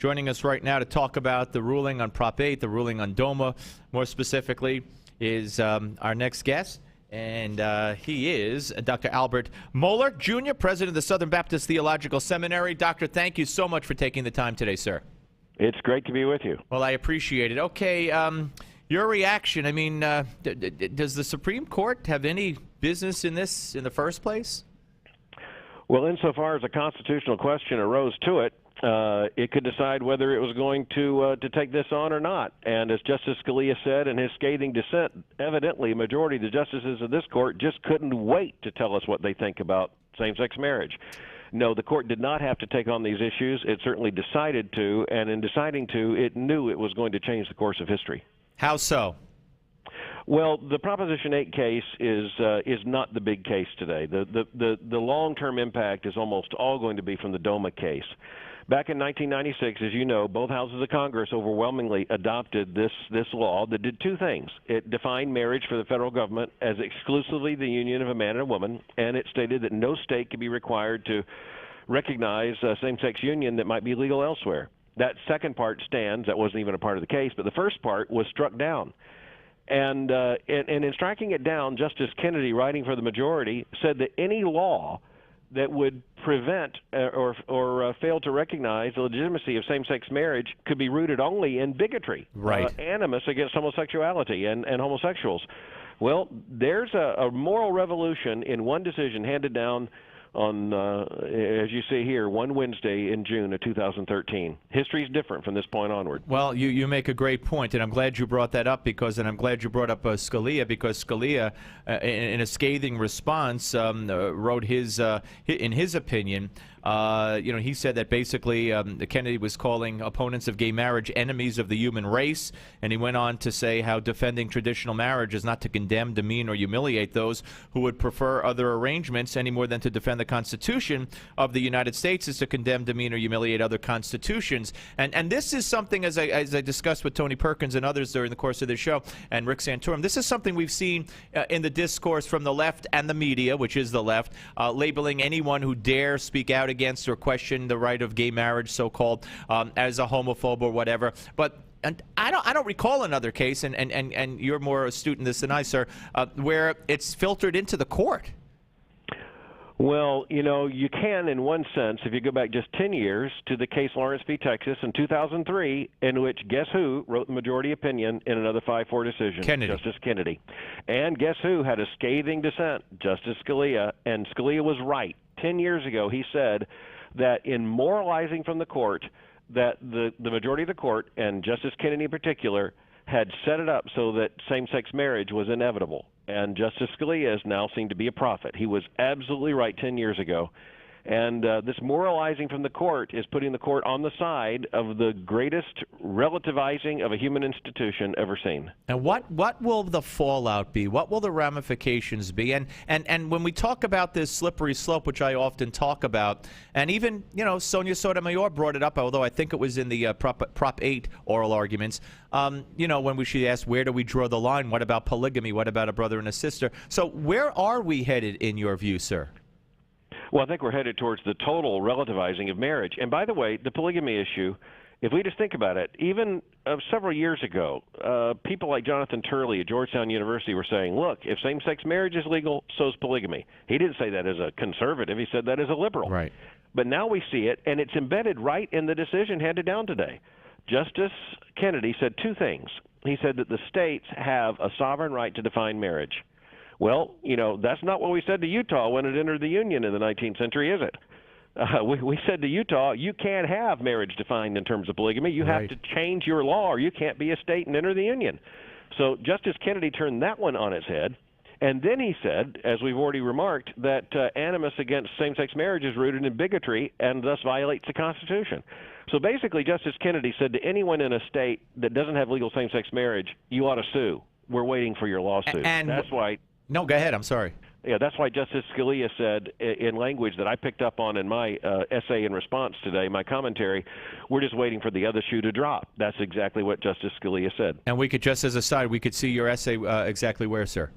Joining us right now to talk about the ruling on Prop 8, the ruling on DOMA, more specifically, is our next guest. And he is Dr. Albert Mohler Jr., president of the Southern Baptist Theological Seminary. Doctor, thank you so much for taking the time today, sir. It's great to be with you. Well, I appreciate it. Okay, your reaction, I mean, does the Supreme Court have any business in this in the first place? Well, insofar as a constitutional question arose to it, it could decide whether it was going to take this on or not. And as Justice Scalia said in his scathing dissent, evidently a majority of the justices of this court just couldn't wait to tell us what they think about same-sex marriage. No, the court did not have to take on these issues. It certainly decided to, and in deciding to, it knew it was going to change the course of history. How so? Well, the Proposition 8 case is not the big case today. The long-term impact is almost all going to be from the DOMA case. Back in 1996, as you know, both houses of Congress overwhelmingly adopted this law that did two things. It defined marriage for the federal government as exclusively the union of a man and a woman, and it stated that no state could be required to recognize a same-sex union that might be legal elsewhere. That second part stands. That wasn't even a part of the case, but the first part was struck down. And in striking it down, Justice Kennedy, writing for the majority, said that any law that would prevent or fail to recognize the legitimacy of same-sex marriage could be rooted only in bigotry, animus against homosexuality and homosexuals. Well, there's a moral revolution in one decision handed down on, as you see here, one Wednesday in June of 2013. History is different from this point onward. Well, you make a great point, and I'm glad you brought that up and I'm glad you brought up Scalia, because Scalia, in a scathing response, wrote in his opinion, he said that basically Kennedy was calling opponents of gay marriage enemies of the human race, and he went on to say how defending traditional marriage is not to condemn, demean, or humiliate those who would prefer other arrangements any more than to defend the Constitution of the United States is to condemn, demean, or humiliate other constitutions. And this is something, as I discussed with Tony Perkins and others during the course of this show, and Rick Santorum, this is something we've seen in the discourse from the left and the media, which is the left, labeling anyone who dare speak out against or question the right of gay marriage, so-called, as a homophobe or whatever. But I don't recall another case, and you're more astute in this than I, sir, where it's filtered into the court. Well, you can in one sense if you go back just 10 years to the case Lawrence v. Texas in 2003, in which guess who wrote the majority opinion in another 5-4 decision? Justice Kennedy. And guess who had a scathing dissent? Justice Scalia. And Scalia was right. 10 years ago, he said that in moralizing from the court, that the majority of the court, and Justice Kennedy in particular, had set it up so that same-sex marriage was inevitable. And Justice Scalia has now seen to be a prophet. He was absolutely right 10 years ago. And this moralizing from the court is putting the court on the side of the greatest relativizing of a human institution ever seen. And what will the fallout be? What will the ramifications be? And when we talk about this slippery slope, which I often talk about, and even, Sonia Sotomayor brought it up, although I think it was in the Prop 8 oral arguments, when she asked, where do we draw the line? What about polygamy? What about a brother and a sister? So where are we headed in your view, sir? Well, I think we're headed towards the total relativizing of marriage. And by the way, the polygamy issue, if we just think about it, even several years ago, people like Jonathan Turley at Georgetown University were saying, look, if same-sex marriage is legal, so is polygamy. He didn't say that as a conservative. He said that as a liberal. Right. But now we see it, and it's embedded right in the decision handed down today. Justice Kennedy said two things. He said that the states have a sovereign right to define marriage. Well, that's not what we said to Utah when it entered the Union in the 19th century, is it? We said to Utah, you can't have marriage defined in terms of polygamy. You have to change your law, or you can't be a state and enter the Union. So Justice Kennedy turned that one on its head. And then he said, as we've already remarked, that animus against same-sex marriage is rooted in bigotry and thus violates the Constitution. So basically, Justice Kennedy said to anyone in a state that doesn't have legal same-sex marriage, you ought to sue. We're waiting for your lawsuit. And that's why. No, go ahead. I'm sorry. Yeah, that's why Justice Scalia said in language that I picked up on in my essay in response today, my commentary, we're just waiting for the other shoe to drop. That's exactly what Justice Scalia said. And we could, just as a side, we could see your essay exactly where, sir?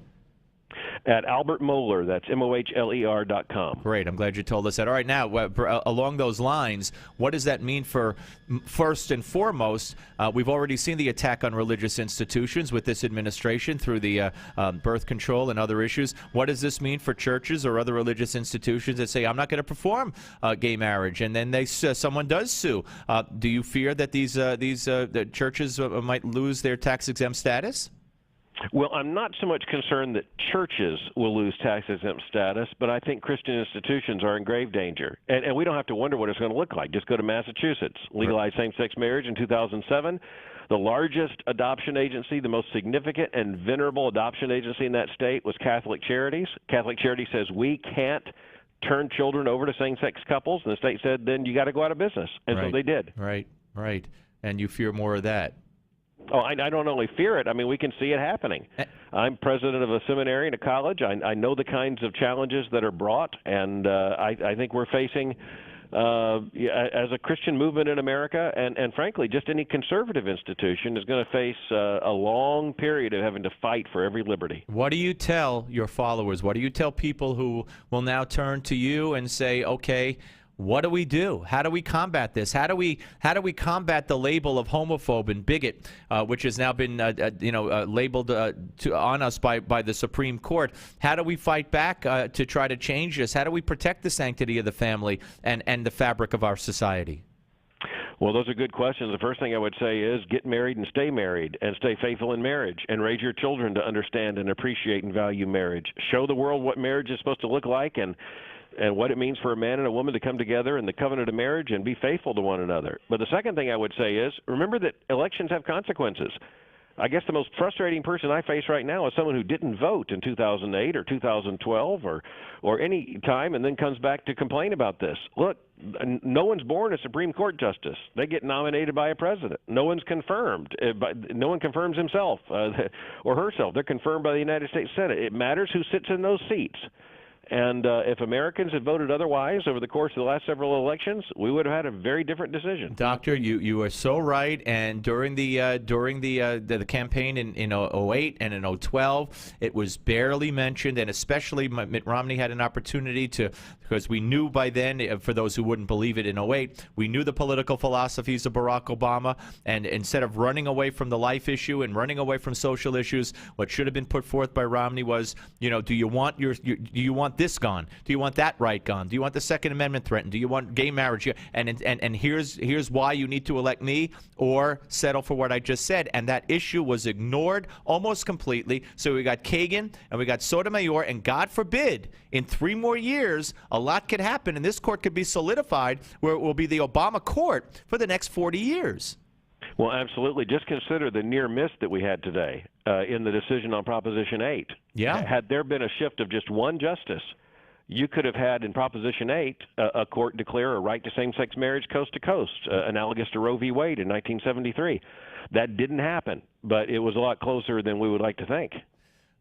At Albert Mohler, that's Mohler.com. Great. I'm glad you told us that. All right, now, along those lines, what does that mean for, first and foremost, we've already seen the attack on religious institutions with this administration through the birth control and other issues. What does this mean for churches or other religious institutions that say, I'm not going to perform gay marriage, and then someone does sue? Do you fear that these the churches might lose their tax-exempt status? Well, I'm not so much concerned that churches will lose tax-exempt status, but I think Christian institutions are in grave danger. And we don't have to wonder what it's going to look like. Just go to Massachusetts. Legalized same-sex marriage in 2007. The largest adoption agency, the most significant and venerable adoption agency in that state was Catholic Charities. Catholic Charities says we can't turn children over to same-sex couples, and the state said, then you got to go out of business. And so they did. Right. And you fear more of that. Oh, I don't only fear it. I mean, we can see it happening. I'm president of a seminary and a college. I know the kinds of challenges that are brought, and I think we're facing, as a Christian movement in America, and frankly, just any conservative institution is going to face a long period of having to fight for every liberty. What do you tell your followers? What do you tell people who will now turn to you and say, okay, what do we do? How do we combat this? How do we combat the label of homophobe and bigot, which has now been labeled on us by the Supreme Court? How do we fight back to try to change this? How do we protect the sanctity of the family and the fabric of our society? Well, those are good questions. The first thing I would say is get married and stay faithful in marriage, and raise your children to understand and appreciate and value marriage. Show the world what marriage is supposed to look like, and what it means for a man and a woman to come together in the covenant of marriage and be faithful to one another. But the second thing I would say is remember that elections have consequences. I guess the most frustrating person I face right now is someone who didn't vote in 2008 or 2012 or any time and then comes back to complain about this. Look, no one's born a Supreme Court justice. They get nominated by a president. No one's confirmed. No one confirms himself or herself. They're confirmed by the United States Senate. It matters who sits in those seats. And if Americans had voted otherwise over the course of the last several elections, we would have had a very different decision. Doctor, you are so right. And during the campaign in 08 and in 012, it was barely mentioned, and especially Mitt Romney had an opportunity to, because we knew by then, for those who wouldn't believe it in 08, we knew the political philosophies of Barack Obama, and instead of running away from the life issue and running away from social issues, what should have been put forth by Romney was, do you want this gone? Do you want that right gone? Do you want the Second Amendment threatened? Do you want gay marriage? And here's why you need to elect me or settle for what I just said. And that issue was ignored almost completely. So we got Kagan and we got Sotomayor, and God forbid, in 3 more years, a lot could happen, and this court could be solidified where it will be the Obama court for the next 40 years. Well, absolutely. Just consider the near miss that we had today in the decision on Proposition 8. Yeah. Had there been a shift of just one justice, you could have had in Proposition 8 a court declare a right to same-sex marriage coast to coast, analogous to Roe v. Wade in 1973. That didn't happen, but it was a lot closer than we would like to think.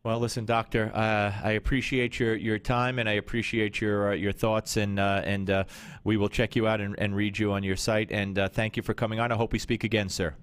Well, listen, Doctor, I appreciate your time, and I appreciate your thoughts, and we will check you out and read you on your site. And thank you for coming on. I hope we speak again, sir.